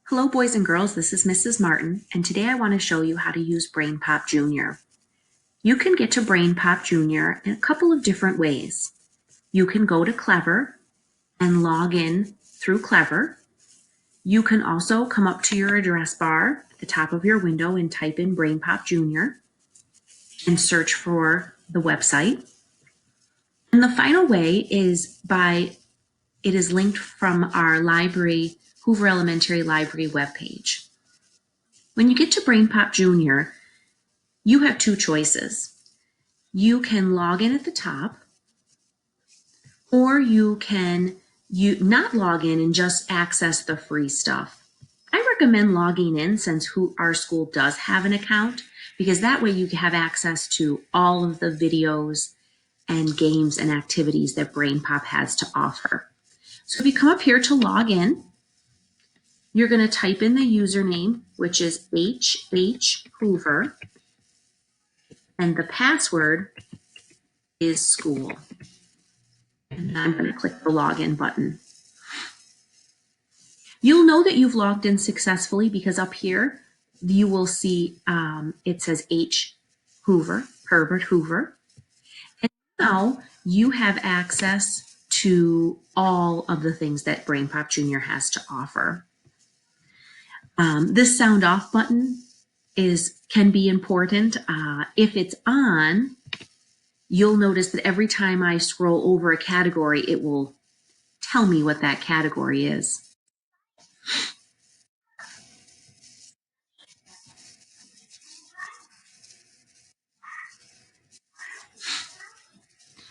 Hello boys and girls, this is Mrs. Martin, and today I want to show you how to use BrainPOP Jr. You can get to BrainPOP Jr. in a couple of different ways. You can go to Clever and log in through Clever. You can also come up to your address bar at the top of your window and type in BrainPOP Jr. and search for the website. And the final way is it is linked from our library, Hoover Elementary Library webpage. When you get to BrainPOP Jr., you have two choices. You can log in at the top, or you can not log in and just access the free stuff. I recommend logging in since our school does have an account, because that way you have access to all of the videos and games and activities that BrainPOP has to offer. So if you come up here to log in, you're going to type in the username, which is HHOOVER, and the password is school. And I'm going to click the login button. You'll know that you've logged in successfully because up here you will see it says H. Hoover, Herbert Hoover. And now you have access to all of the things that BrainPOP Jr. has to offer. This sound off button can be important. If it's on, you'll notice that every time I scroll over a category, it will tell me what that category is.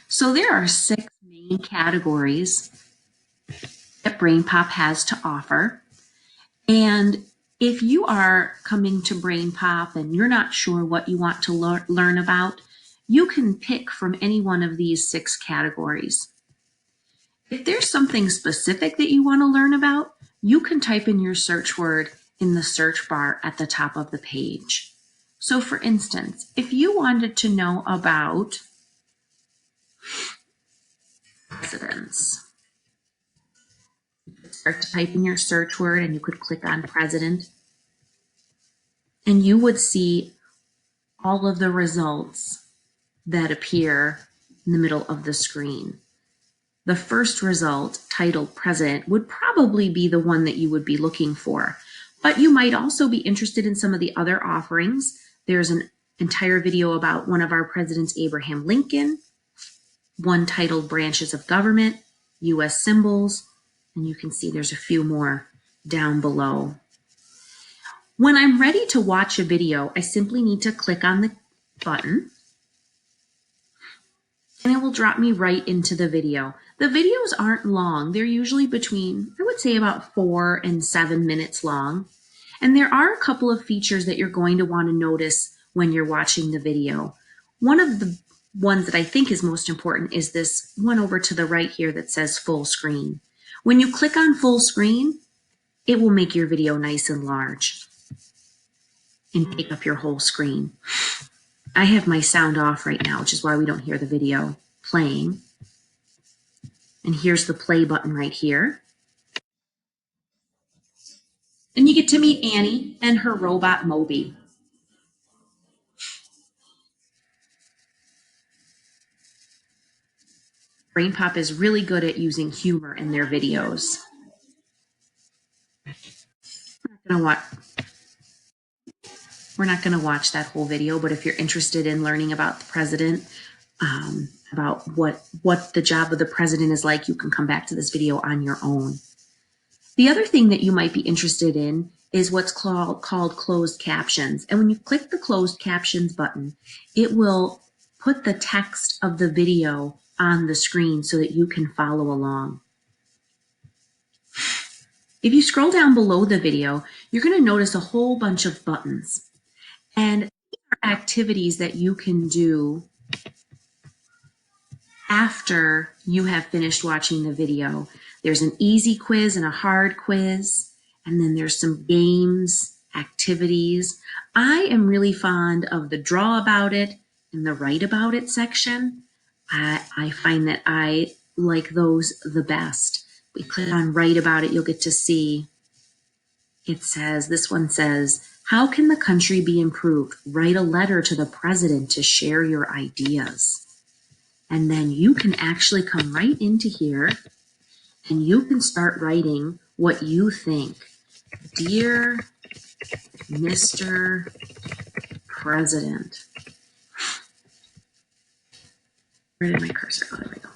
So there are 6 main categories that BrainPOP has to offer. And if you are coming to BrainPOP and you're not sure what you want to learn about, you can pick from any one of these 6 categories. If there's something specific that you want to learn about, you can type in your search word in the search bar at the top of the page. So for instance, if you wanted to know about presidents, start to type in your search word and you could click on president, and you would see all of the results that appear in the middle of the screen. The first result, titled president, would probably be the one that you would be looking for, but you might also be interested in some of the other offerings. There's an entire video about one of our presidents, Abraham Lincoln, one titled branches of government, U.S. symbols, and you can see there's a few more down below. When I'm ready to watch a video, I simply need to click on the button and it will drop me right into the video. The videos aren't long. They're usually between, I would say, about 4 and 7 minutes long. And there are a couple of features that you're going to want to notice when you're watching the video. One of the ones that I think is most important is this one over to the right here that says full screen. When you click on full screen, it will make your video nice and large and take up your whole screen. I have my sound off right now, which is why we don't hear the video playing. And here's the play button right here. And you get to meet Annie and her robot Moby. BrainPOP is really good at using humor in their videos. We're not going to watch that whole video, but if you're interested in learning about the president, about what the job of the president is like, you can come back to this video on your own. The other thing that you might be interested in is what's called closed captions. And when you click the closed captions button, it will put the text of the video on the screen so that you can follow along. If you scroll down below the video, you're going to notice a whole bunch of buttons. And these are activities that you can do after you have finished watching the video. There's an easy quiz and a hard quiz, and then there's some games, activities. I am really fond of the draw about it and the write about it section. I find that I like those the best. We click on write about it, you'll get to see It says, this one says, how can the country be improved? Write a letter to the president to share your ideas. And then you can actually come right into here and you can start writing what you think. Dear Mr. President. Where did my cursor go? There we go.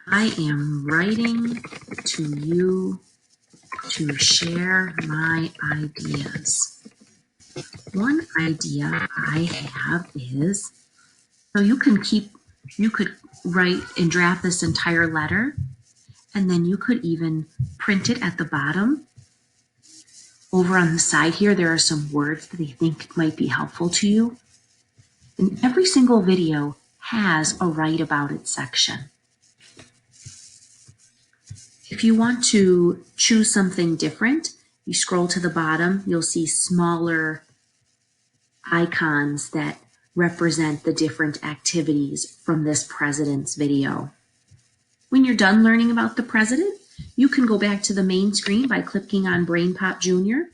I am writing to you to share my ideas. One idea I have is, so you could write and draft this entire letter, and then you could even print it at the bottom. Over on the side here, there are some words that I think might be helpful to you. And every single video has a write about it section. If you want to choose something different, you scroll to the bottom, you'll see smaller icons that represent the different activities from this president's video. When you're done learning about the president, you can go back to the main screen by clicking on BrainPOP Jr.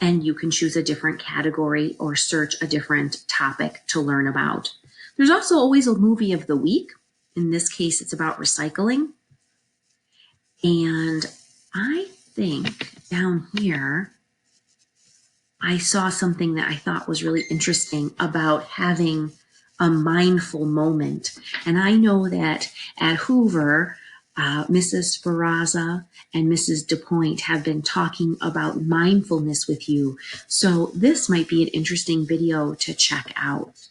and you can choose a different category or search a different topic to learn about. There's also always a movie of the week. In this case, it's about recycling. And I think down here, I saw something that I thought was really interesting about having a mindful moment. And I know that at Hoover, Mrs. Ferraza and Mrs. DuPoint have been talking about mindfulness with you. So this might be an interesting video to check out.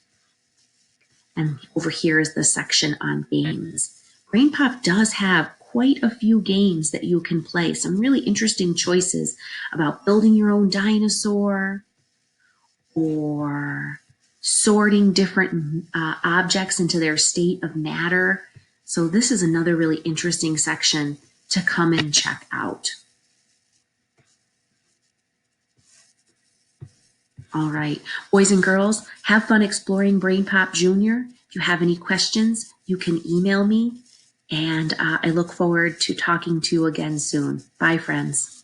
And over here is the section on games. BrainPOP does have quite a few games that you can play. Some really interesting choices about building your own dinosaur or sorting different objects into their state of matter. So this is another really interesting section to come and check out. All right, boys and girls, have fun exploring BrainPOP Jr. If you have any questions, you can email me, and I look forward to talking to you again soon. Bye, friends.